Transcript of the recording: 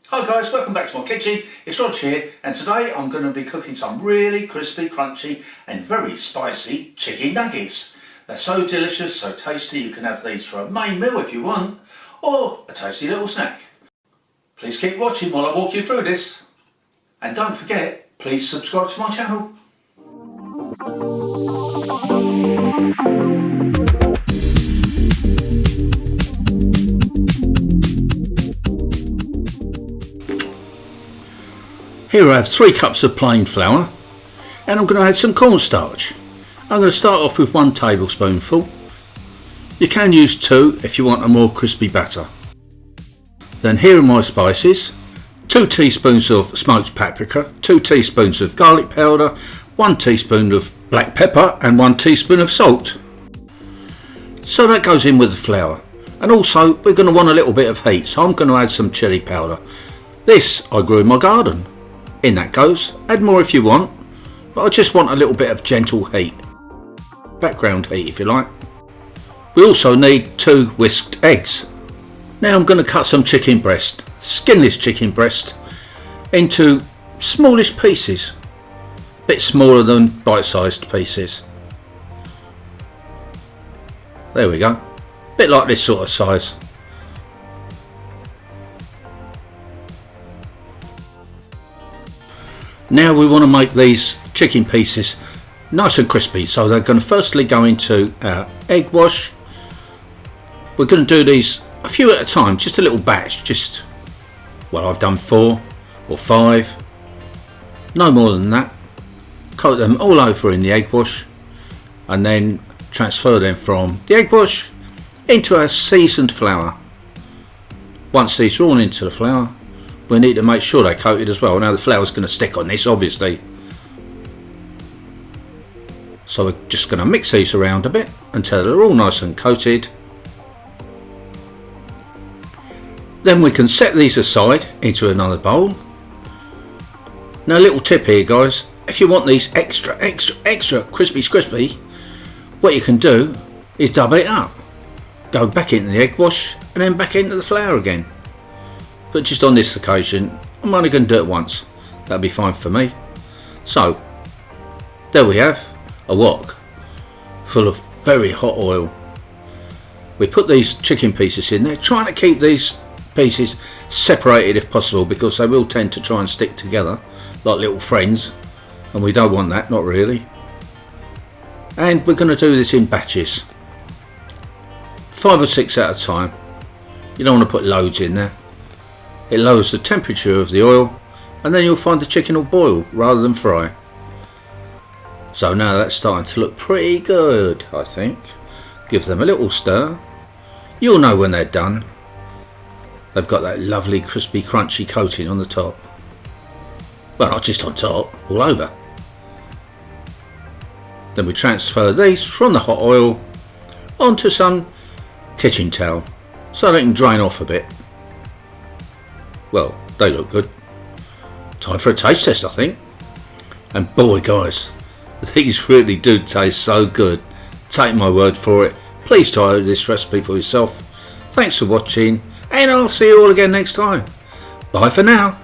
Hi guys, welcome back to my kitchen. It's Rog here, and today I'm going to be cooking some really crispy, crunchy and very spicy chicken nuggets. They're so delicious, so tasty. You can have these for a main meal if you want, or a tasty little snack. Please keep watching while I walk you through this. And don't forget, please subscribe to my channel. Here I have 3 cups of plain flour, and I'm going to add some cornstarch. I'm going to start off with 1 tablespoonful. You can use 2 if you want a more crispy batter. Then here are my spices: 2 teaspoons of smoked paprika, 2 teaspoons of garlic powder, 1 teaspoon of black pepper and 1 teaspoon of salt. So that goes in with the flour. And also we're going to want a little bit of heat, so I'm going to add some chilli powder. This I grew in my garden. In that goes. Add more if you want, but I just want a little bit of gentle heat. Background heat if you like. We also need 2 whisked eggs. Now I'm going to cut some chicken breast, skinless chicken breast, into smallish pieces. A bit smaller than bite-sized pieces. There we go. A bit like this sort of size. Now we want to make these chicken pieces nice and crispy, so they're going to firstly go into our egg wash. We're going to do these a few at a time, just a little batch, I've done 4 or 5, no more than that. Coat them all over in the egg wash and then transfer them from the egg wash into our seasoned flour. Once these are all into the flour, we need to make sure they're coated as well. Now the flour's going to stick on this obviously, so we're just going to mix these around a bit until they're all nice and coated. Then we can set these aside into another bowl. Now a little tip here guys, if you want these extra crispy, what you can do is double it up. Go back into the egg wash and then back into the flour again. But just on this occasion, I'm only going to do it once. That'll be fine for me. So, there we have a wok full of very hot oil. We put these chicken pieces in there, trying to keep these pieces separated if possible, because they will tend to try and stick together like little friends, and we don't want that, not really. And we're going to do this in batches, 5 or 6 at a time. You don't want to put loads in there. It lowers the temperature of the oil, and then you'll find the chicken will boil rather than fry. So now that's starting to look pretty good, I think. Give them a little stir. You'll know when they're done. They've got that lovely crispy crunchy coating on the top. Well, not just on top, all over. Then we transfer these from the hot oil onto some kitchen towel so they can drain off a bit. Well, they look good. Time for a taste test, I think. And boy guys, these really do taste so good. Take my word for it. Please try this recipe for yourself. Thanks for watching, and I'll see you all again next time. Bye for now.